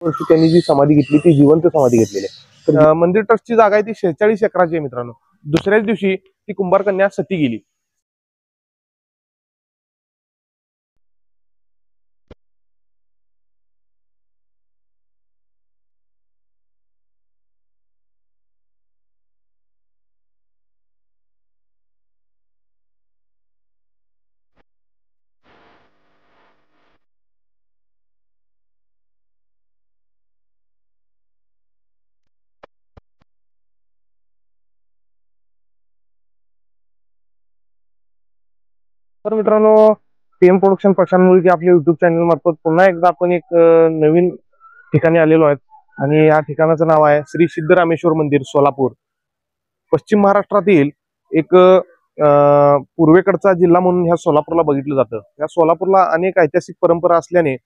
वर्षी त्यांनी जी समाधी घेतली ती जिवंत समाधी घेतलेली आहे। तर मंदिर ट्रस्टची जागा आहे ती 46 एकराची आहे मित्रांनो। दुसऱ्याच दिवशी ती कुंभार कन्या सती गेली। तर मित्रांनो, पीएम प्रोडक्शन प्रशांत आपल्या युट्यूब चॅनल मार्फत पुन्हा एकदा आपण एक नवीन ठिकाणी आलेलो आहेत आणि या ठिकाणाचं नाव आहे श्री सिद्धरामेश्वर मंदिर सोलापूर। पश्चिम महाराष्ट्रातील एक पूर्वेकडचा जिल्हा म्हणून ह्या सोलापूरला बघितलं जातं। या सोलापूरला अनेक ऐतिहासिक परंपरा असल्याने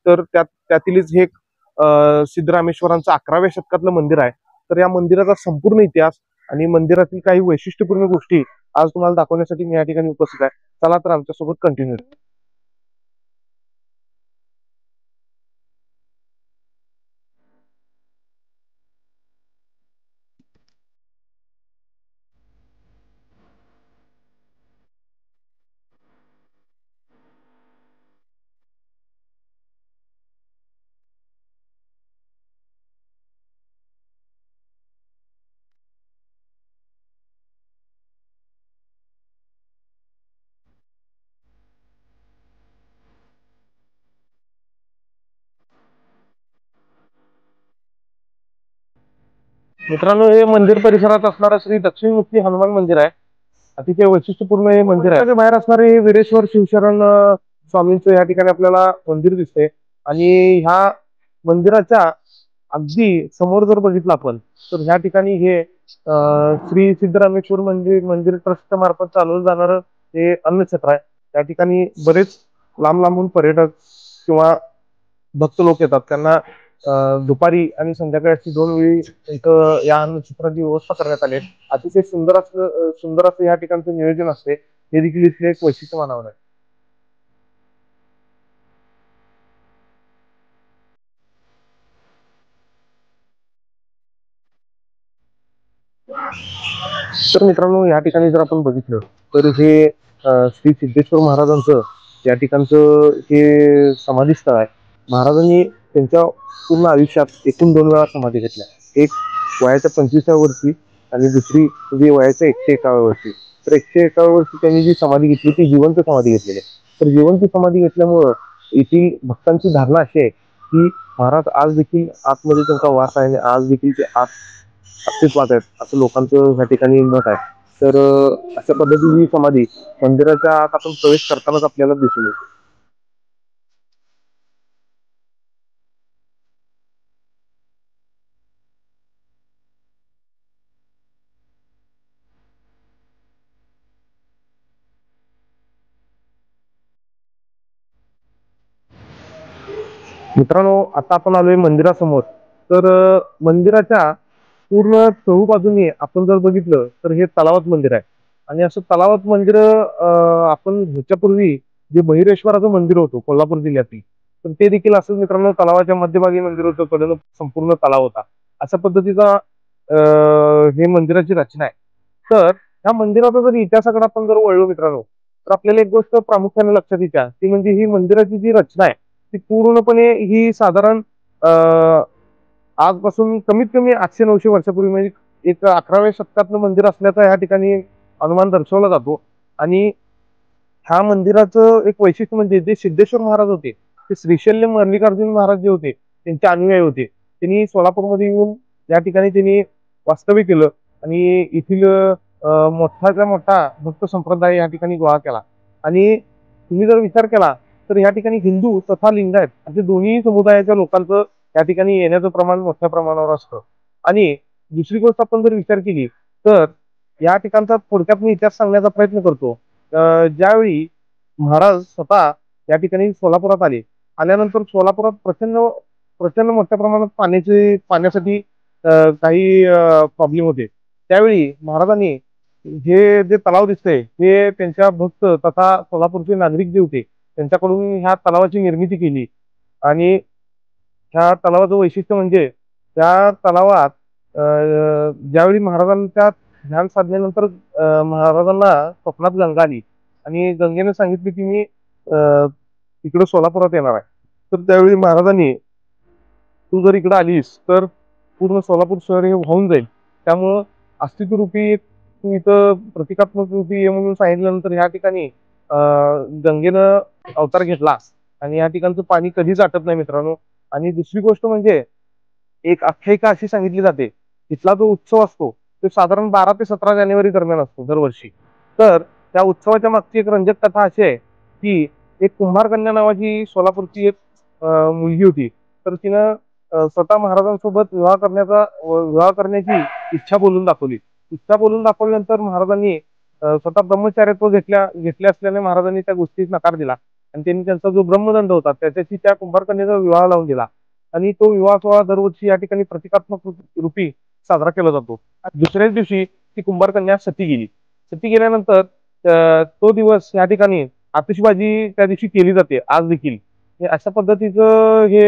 तर त्यातीलच हे सिद्धरामेश्वरांचं 11व्या शतकातलं मंदिर आहे। तर या मंदिराचा संपूर्ण इतिहास आणि मंदिरातील काही वैशिष्ट्यपूर्ण गोष्टी आज तुम्हाला दाखवण्यासाठी मी या ठिकाणी उपस्थित आहे। चला तर आमच्या सोबत कंटिन्यू। मित्रांनो, हे मंदिर परिसरात असणारं श्री दक्षिणमुखी हनुमान मंदिर आहे। अतिशय वैशिष्ट्यपूर्ण हे मंदिर आहे। बाहेर असणारे हे वीरेश्वर शिवशरण स्वामींचं या ठिकाणी आपल्याला मंदिर दिसते आणि ह्या मंदिराच्या अगदी समोर जर बघितलं आपण तर ह्या ठिकाणी हे श्री सिद्धरामेश्वर मंदिर ट्रस्ट मार्फत चालवलं जाणारं हे अन्नछत्र आहे। त्या ठिकाणी बरेच लांब लांबून पर्यटक किंवा भक्त लोक येतात। त्यांना दुपारी आणि संध्याकाळी अशी 2 वेळी इथं या अन्नछत्राची व्यवस्था करण्यात आली आहे। अतिशय सुंदर असं या ठिकाणचं नियोजन असते। हे देखील इथले एक वैशिष्ट्य मानावं आहे। तर मित्रांनो, या ठिकाणी जर आपण बघितलं तर हे श्री सिद्धेश्वर महाराजांचं या ठिकाणचं हे समाधीस्थळ आहे। महाराजांनी त्यांच्या पूर्ण आयुष्यात एकूण 2 वेळा समाधी घेतल्या। एक वयाच्या 25व्या वर्षी आणि दुसरी म्हणजे वयाच्या 101व्या वर्षी। तर 101व्या वर्षी त्यांनी जी समाधी घेतली ती जिवंत समाधी घेतलेली आहे। तर जिवंत समाधी घेतल्यामुळं येथील भक्तांची धारणा अशी आहे की महाराज आज देखील आतमध्ये त्यांचा वास आहे आणि आज देखील ते आत अस्तित्वात आहेत असं लोकांचं या ठिकाणी मत आहे। तर अशा पद्धतीची समाधी मंदिराच्या आत आपण प्रवेश करतानाच आपल्याला दिसून येते। मित्रांनो, आता आपण आलोय मंदिरासमोर। तर मंदिराच्या पूर्ण चहूबाजूने आपण जर बघितलं तर हे तलावात मंदिर आहे आणि असं तलावात मंदिर आपण ह्याच्यापूर्वी जे बहिरेश्वराचं मंदिर होतं कोल्हापूर जिल्ह्यातील तर ते देखील असं मित्रांनो तलावाच्या मध्यभागी मंदिर होतं। कडेला संपूर्ण तलाव होता। अशा पद्धतीचा हे मंदिराची रचना आहे। तर ह्या मंदिराचा जर इतिहासाकडे आपण जर वळलो मित्रांनो तर आपल्याला एक गोष्ट प्रामुख्याने लक्षात येते ती म्हणजे ही मंदिराची जी रचना आहे ती पूर्णपणे ही साधारण आजपासून कमीत कमी 800-900 वर्षापूर्वी म्हणजे एक 11व्या शतकातलं मंदिर असल्याचा या ठिकाणी अनुमान दर्शवला जातो। आणि ह्या मंदिराचं एक वैशिष्ट्य म्हणजे जे सिद्धेश्वर महाराज होते ते श्रीशैल्य मल्लिकार्जुन महाराज जे होते त्यांचे अनुयायी होते। त्यांनी सोलापूरमध्ये येऊन या ठिकाणी त्यांनी वास्तव्य केलं आणि येथील मोठाच्या मोठा भक्त संप्रदाय या ठिकाणी गोळा केला। आणि तुम्ही जर विचार केला तर या ठिकाणी हिंदू तथा लिंगायत असे दोन्ही समुदायाच्या लोकांचं या ठिकाणी येण्याचं प्रमाण मोठ्या प्रमाणावर असतं। आणि दुसरी गोष्ट आपण जर विचार केली तर या ठिकाणचा थोडक्यात मी इतिहास सांगण्याचा प्रयत्न करतो। ज्यावेळी महाराज स्वतः या ठिकाणी सोलापुरात आल्यानंतर सोलापुरात प्रचंड मोठ्या प्रमाणात पाण्यासाठी काही प्रॉब्लेम होते। त्यावेळी महाराजांनी हे जे तलाव दिसतंय हे त्यांच्या भक्त तथा सोलापूरचे नागरिक जे होते त्यांच्याकडून ह्या तलावाची निर्मिती केली। आणि ह्या तलावाचं वैशिष्ट्य म्हणजे त्या तलावात ज्यावेळी महाराजांच्या ध्यान साधल्यानंतर महाराजांना स्वप्नात गंगा आली आणि गंगेने सांगितले की मी इकडे सोलापुरात येणार आहे. तर त्यावेळी महाराजांनी तू जर इकडे आलीस तर पूर्ण सोलापूर शहर हे वाहून जाईल, त्यामुळं अस्तित्व रूपी तू इथं प्रतिकात्मक रूपी ये म्हणून सांगितल्यानंतर ह्या ठिकाणी गंगेनं अवतार घेतला आणि या ठिकाणचं पाणी कधीच आटत नाही मित्रांनो. आणि दुसरी गोष्ट म्हणजे एक आख्यायिका अशी सांगितली जाते, तिथला जो उत्सव असतो तो साधारण 12 ते 17 जानेवारी दरम्यान असतो दरवर्षी. तर त्या उत्सवाच्या मागची एक रंजक कथा अशी आहे की एक कुंभार कन्या नावाची सोलापूरची एक मुलगी होती. तर तिनं स्वतः महाराजांसोबत विवाह करण्याची इच्छा बोलून दाखवली. इच्छा बोलून दाखवल्यानंतर महाराजांनी स्वतः ब्रह्मचार्यत्व घेतले असल्याने महाराजांनी त्या गोष्टीत नकार दिला आणि त्यांनी त्यांचा जो ब्रह्मदंड होता त्याच्याशी त्या कुंभार कन्येचा विवाह लावून दिला. आणि तो विवाह सोहळा दरवर्षी या ठिकाणी प्रतिकात्मक रूपी साजरा केला जातो. दुसऱ्याच दिवशी ती कुंभार कन्या सती गेली. सती गेल्यानंतर तो दिवस या ठिकाणी आतिषबाजी त्या दिवशी केली जाते आज देखील. अशा पद्धतीचं हे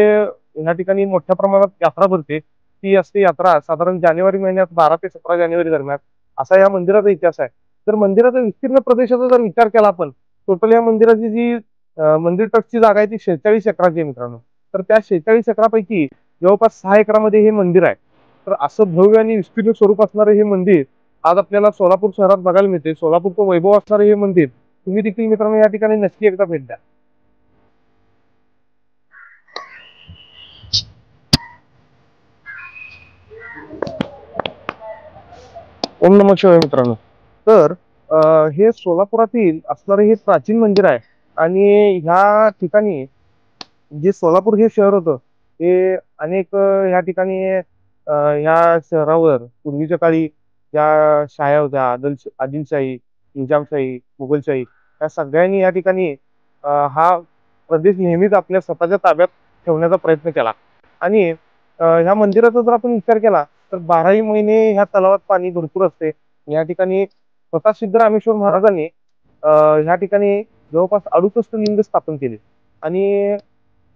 या ठिकाणी मोठ्या प्रमाणात यात्रा भरते. ती असते यात्रा साधारण जानेवारी महिन्यात 12 ते 17 जानेवारी दरम्यान. असा या मंदिराचा इतिहास आहे. तर मंदिराचा विस्तीर्ण प्रदेशाचा जर विचार केला आपण, टोटल या मंदिराची जी मंदिर ट्रस्टची जागा आहे ती 46 एकराची आहे मित्रांनो. तर त्या 46 एकरापैकी जवळपास 6 एकरामध्ये हे मंदिर आहे. तर असं भव्य आणि विस्तीर्ण स्वरूप असणारे हे मंदिर आज आपल्याला सोलापूर शहरात बघायला मिळते. सोलापूरचं वैभव असणारे हे मंदिर तुम्ही देखील मित्रांनो या ठिकाणी नक्की एकदा भेट द्या. ओम नमः शिवाय मित्रांनो. तर हे सोलापुरातील असणारे हे प्राचीन मंदिर आहे आणि ह्या ठिकाणी जे सोलापूर हे शहर होतं हे अनेक ह्या ठिकाणी ह्या शहरावर पूर्वीच्या काळी ज्या शाह्या होत्या आदिलशाही, निजामशाही, मुघलशाही या सगळ्यांनी या ठिकाणी हा प्रदेश नेहमीच आपल्या स्वतःच्या ताब्यात ठेवण्याचा प्रयत्न केला. आणि ह्या मंदिराचा जर आपण विचार केला तर 12ही महिने ह्या तलावात पाणी भरपूर असते. या ठिकाणी स्वतः सिद्धरामेश्वर महाराजांनी ह्या ठिकाणी जवळपास 68 लिंग स्थापन केले आणि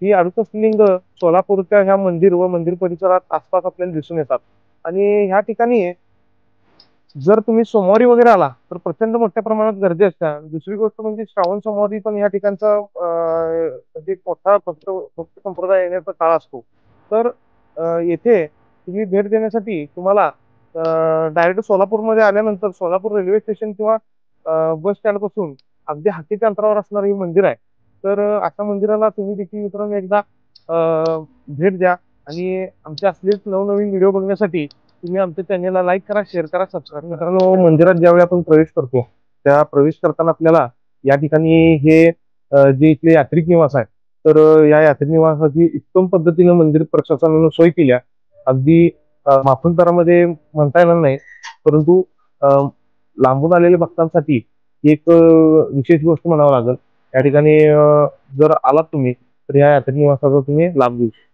ही 68 लिंग सोलापूरच्या ह्या मंदिर व मंदिर परिसरात आसपास आपल्याला दिसून येतात. आणि ह्या ठिकाणी जर तुम्ही सोमवारी वगैरे आला तर प्रचंड मोठ्या प्रमाणात गर्दी असते. दुसरी गोष्ट म्हणजे श्रावण सोमवारी पण या ठिकाणचा म्हणजे मोठा भक्त संप्रदाय येण्याचा काळ असतो. तर येथे तुम्ही भेट देण्यासाठी तुम्हाला डायरेक्ट सोलापूरमध्ये आल्यानंतर सोलापूर रेल्वे स्टेशन किंवा बस स्टँड पासून अगदी हाकेच्या अंतरावर असणारं हे मंदिर आहे. तर अशा मंदिराला तुम्ही देखील मित्रांनो एकदा भेट द्या आणि आमच्या असलेच नवनवीन व्हिडिओ बघण्यासाठी तुम्ही आमच्या चॅनलला लाईक करा, शेअर करा, सबस्क्राईब करा. मित्रांनो मंदिरात ज्यावेळी आपण प्रवेश करतो त्या प्रवेश करताना आपल्याला या ठिकाणी हे जे इथले यात्रिक निवास आहे तर या यात्री निवासाची उत्तम पद्धतीने मंदिर प्रशासनानं सोय केल्या. अगदी माफून दरामध्ये म्हणता येणार नाही, परंतु लांबून आलेल्या भक्तांसाठी एक विशेष गोष्ट म्हणावं लागेल. या ठिकाणी जर आलात तुम्ही तर या यात्री निवासाचा तुम्ही लाभ घेऊ शकता.